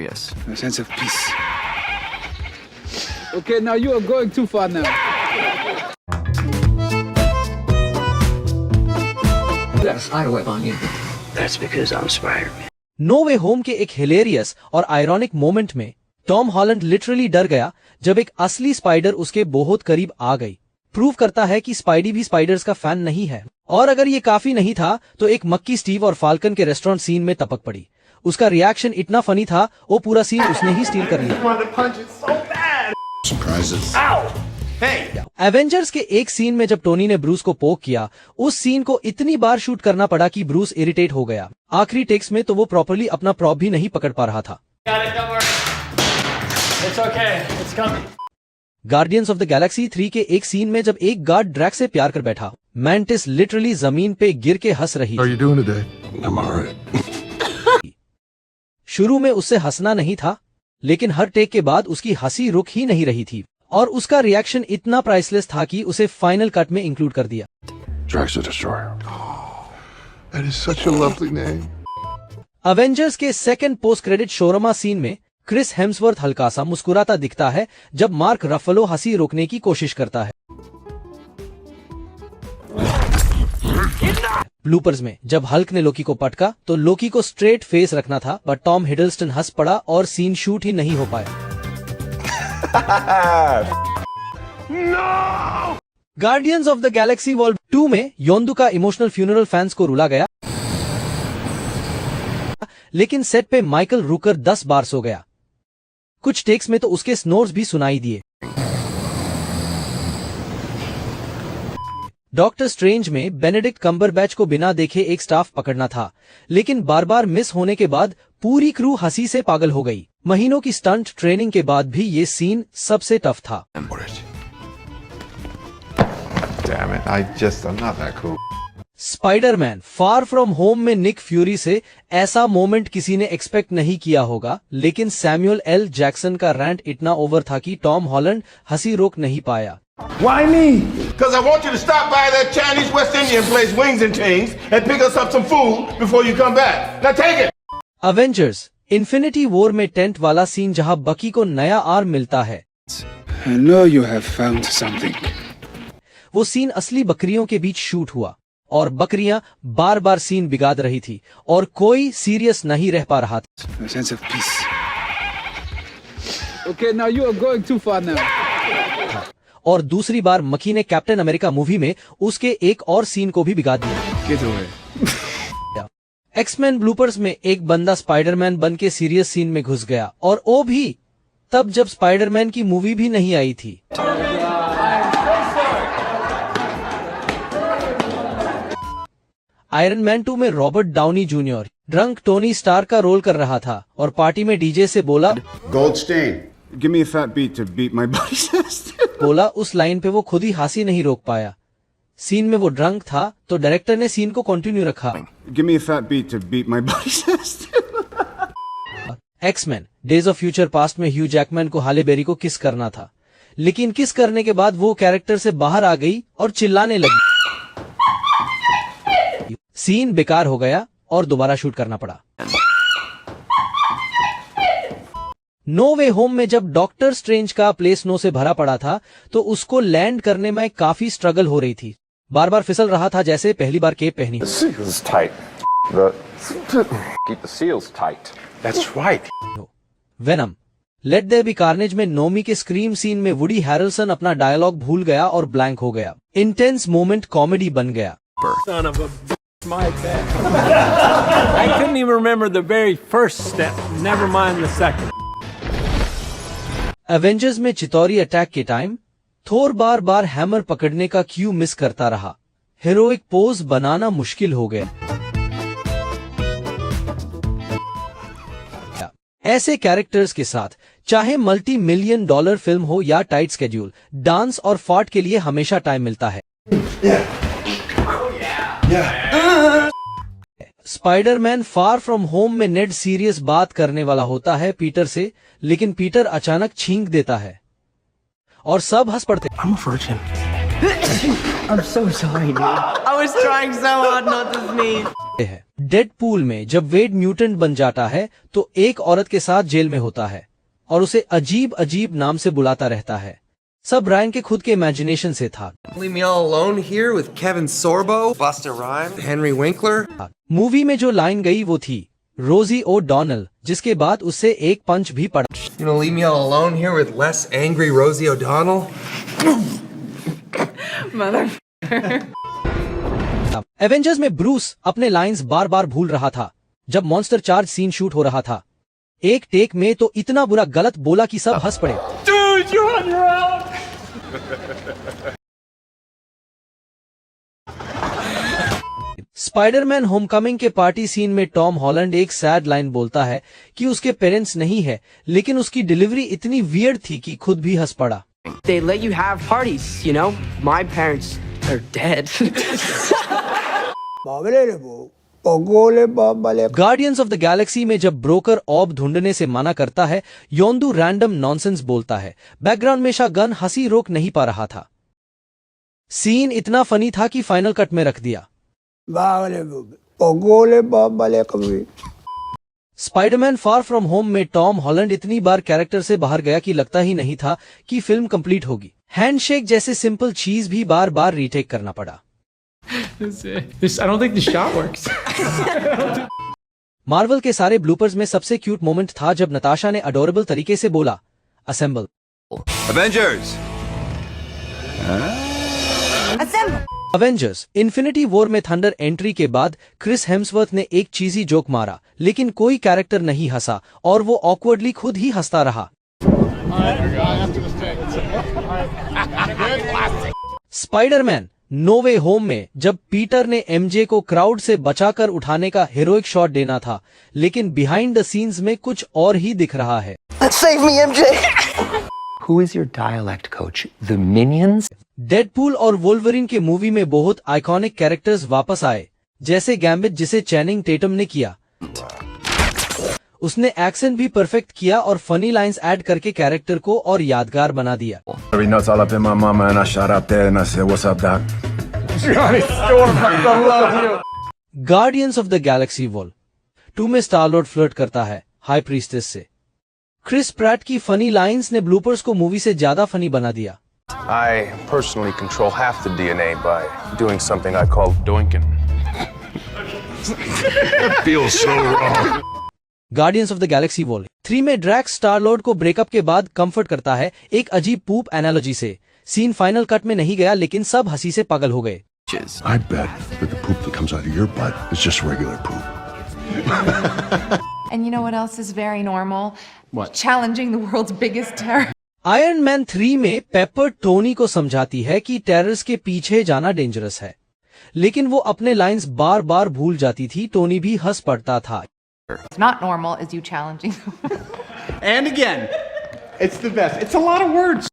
Yes. A sense of peace. Okay, now you are going too far now. got a spider web on you. That's because I'm Spider-Man. No way home के एक hilarious और ironic moment में Tom Holland literally डर गया जब एक असली spider उसके बहुत करीब आ गई। प्रूव करता है कि स्पाइडी भी स्पाइडर्स का फैन नहीं है। और अगर ये काफी नहीं था तो एक मक्की स्टीव और फाल्कन के रेस्टोरेंट सीन में टपक पड़ी। उसका रिएक्शन इतना फनी था वो पूरा सीन उसने ही स्टील कर लिया। एवेंजर्स के एक सीन में जब टोनी ने ब्रूस को पोक किया, उस सीन को इतनी बार शूट करना पड़ा कि ब्रूस इरिटेट हो गया। आखिरी टेक्स में तो वो प्रॉपर्ली अपना प्रॉप भी नहीं पकड़ पा रहा था। गार्डियंस ऑफ द गैलेक्सी 3 के एक सीन में जब एक गार्ड ड्रैक से प्यार कर बैठा, मैंटिस लिटरली जमीन पे गिर के हंस रही थी। शुरू में उससे हंसना नहीं था, लेकिन हर टेक के बाद उसकी हंसी रुक ही नहीं रही थी और उसका रिएक्शन इतना प्राइसलेस था कि उसे फाइनल कट में इंक्लूड कर दिया। अवेंजर्स के second post credit shawarma scene में क्रिस हेम्सवर्थ हल्का सा मुस्कुराता दिखता है जब मार्क रफलो हंसी रोकने की कोशिश करता है। ब्लूपर्स में जब हल्क ने लोकी को पटका तो लोकी को स्ट्रेट फेस रखना था, बट टॉम हिडलस्टन हंस पड़ा और सीन शूट ही नहीं हो पाया। Guardians of the Galaxy valve 2 में योंदू का इमोशनल फ्यूनरल फैंस को रुला गया, लेकिन सेट पे माइकल रूकर 10 बार सो गया। कुछ टेक्स में तो उसके स्नोर्स भी सुनाई दिए। डॉक्टर स्ट्रेंज में बेनेडिक्ट कम्बरबैच को बिना देखे एक स्टाफ पकड़ना था, लेकिन बार बार मिस होने के बाद पूरी क्रू हंसी से पागल हो गई। महीनों की स्टंट ट्रेनिंग के बाद भी ये सीन सबसे टफ था। स्पाइडरमैन फार फ्रॉम होम में निक फ्यूरी से ऐसा मोमेंट किसी ने एक्सपेक्ट नहीं किया होगा, लेकिन सैमुअल एल जैक्सन का रैंट इतना ओवर था कि टॉम हॉलैंड हंसी रोक नहीं पाया। Why me? Because I want you to stop by that Chinese West Indian place, Wings and Tings, and pick us up some food before you come back. Now take it. Avengers infinity war में tent वाला scene जहां बकी को नया arm मिलता है। I know you have found something. वो scene असली बकरियों के बीच शूट हुआ और बकरियां बार बार सीन बिगाड़ रही थी और कोई सीरियस नहीं रह पा रहा था। A sense of peace. Okay, now you are going too far now. और दूसरी बार मकी ने कैप्टन अमेरिका मूवी में उसके एक और सीन को भी बिगाड़ दिया। एक्समैन ब्लूपर्स में एक बंदा स्पाइडरमैन बन के सीरियस सीन में घुस गया, और वो भी तब जब स्पाइडरमैन की मूवी भी नहीं आई थी। आयरन मैन 2 में Robert Downey junior drunk Tony star का रोल कर रहा था और पार्टी में डीजे से बोला, Goldstein, give me a fat beat to beat my buddy's chest. बोला। उस लाइन पे वो खुद ही हंसी नहीं रोक पाया। सीन में वो ड्रंक था तो डायरेक्टर ने सीन को कंटिन्यू रखा। Give me a fat beat to beat my buddy's chest. X-Men days of future past में ह्यू जैकमैन को हाले बेरी को किस करना था, लेकिन किस करने के बाद वो कैरेक्टर से बाहर आ गई और चिल्लाने लगी। सीन बेकार हो गया और दोबारा शूट करना पड़ा। नो वे होम में जब डॉक्टर स्ट्रेंज का प्ले स्नो से भरा पड़ा था तो उसको लैंड करने में काफी स्ट्रगल हो रही थी। बार बार फिसल रहा था जैसे पहली बार केप पहनी। Venom let there be Carnage में नोमी के स्क्रीम सीन में वुडी हैरल्सन अपना डायलॉग भूल गया और ब्लैंक हो गया। इंटेंस मोमेंट कॉमेडी बन गया। My bad. I couldn't even remember the very first step, never mind the second. Avengers में चितौरी अटैक के टाइम थोर बार बार हैमर पकड़ने का क्यू मिस करता रहा। हीरोइक पोज बनाना मुश्किल हो गया। ऐसे कैरेक्टर्स के साथ चाहे मल्टी $1 मिलियन फिल्म हो या टाइट स्केड्यूल, डांस और फाट के लिए हमेशा टाइम मिलता है। स्पाइडरमैन फार फ्रॉम होम में नेड सीरियस बात करने वाला होता है पीटर से, लेकिन पीटर अचानक छींक देता है और सब हंस पड़ते। I'm a virgin. I'm so sorry, dude. I was trying so hard not to sneeze. है। डेडपूल में जब वेड म्यूटेंट बन जाता है तो एक औरत के साथ जेल में होता है और उसे अजीब अजीब नाम से बुलाता रहता है। सब रायन के खुद के इमेजिनेशन से था। Leave me all alone here with Kevin Sorbo, Busta Rhymes, Henry Winkler. Movie में जो लाइन गई वो थी रोजी ओ डॉनल, जिसके बाद उससे एक पंच भी पड़ा। You gonna leave me all alone here with less angry Rosie O'Donnell? Avengers में ब्रूस अपने लाइंस बार बार भूल रहा था जब मॉन्स्टर चार्ज सीन शूट हो रहा था। एक टेक में तो इतना बुरा गलत बोला कि सब हंस पड़े। Dude, you're on your own. Spiderman Homecoming के पार्टी सीन में टॉम हॉलैंड एक सैड लाइन बोलता है कि उसके पेरेंट्स नहीं है, लेकिन उसकी डिलीवरी इतनी वियर्ड थी कि खुद भी हंस पड़ा। They let you have parties, you know? My parents are dead. Guardians of the Galaxy में जब ब्रोकर ऑब ढूंढने से मना करता है, योंदू रैंडम नॉनसेंस बोलता है। बैकग्राउंड में शागन हंसी रोक नहीं पा रहा था। सीन इतना फनी था कि फाइनल कट में रख दिया। स्पाइडरमैन फार फ्रॉम होम में टॉम हॉलैंड इतनी बार कैरेक्टर से बाहर गया कि लगता ही नहीं था कि फिल्म कंप्लीट होगी। हैंडशेक जैसे सिंपल चीज भी बार बार रीटेक करना पड़ा। I don't think the shot works. Marvel के सारे ब्लूपर्स में सबसे क्यूट मोमेंट था जब नताशा ने अडोरेबल तरीके से बोला असेंबल। अवेंजर्स इन्फिनिटी वॉर में थंडर एंट्री के बाद क्रिस हेम्सवर्थ ने एक चीजी जोक मारा, लेकिन कोई कैरेक्टर नहीं हंसा और वो ऑकवर्डली खुद ही हंसता रहा। स्पाइडरमैन नो वे होम में जब पीटर ने एमजे को क्राउड से बचाकर उठाने का हीरोइक शॉट देना था, लेकिन बिहाइंड द सीन्स में कुछ और ही दिख रहा है। Save me, MJ! Who is your dialect coach? The Minions? Deadpool और वोल्वरिन के मूवी में बहुत आइकॉनिक कैरेक्टर्स वापस आए, जैसे गैम्बिट जिसे चैनिंग टेटम ने किया। उसने एक्सेंट भी परफेक्ट किया और फनी लाइंस ऐड करके कैरेक्टर को और यादगार बना दिया। Guardians of the Galaxy wall 2 में स्टार-लॉर्ड फ्लर्ट करता है हाई प्रीस्टेस से। क्रिस प्रैट की फनी लाइंस ने ब्लूपर्स को मूवी से ज्यादा फनी बना दिया। I personally control half the DNA by doing something I call doinking. That feels so wrong. Guardians of the Galaxy wall 3 में ड्रैक्स स्टार-लॉर्ड को ब्रेकअप के बाद कंफर्ट करता है एक अजीब पूप एनालॉजी से। सीन फाइनल कट में नहीं गया, लेकिन सब हंसी से पागल हो गए। I bet that the poop that comes out of your butt is just regular poop. And you know what else is very normal? What? Challenging the world's biggest terror. Iron man 3 में paper Tony को समझाती है कि terrorist के पीछे जाना dangerous है, लेकिन वो अपने लाइंस बार बार भूल जाती थी। टोनी भी हंस पड़ता था। It's not normal as you challenging. And again, it's the best. It's a lot of words.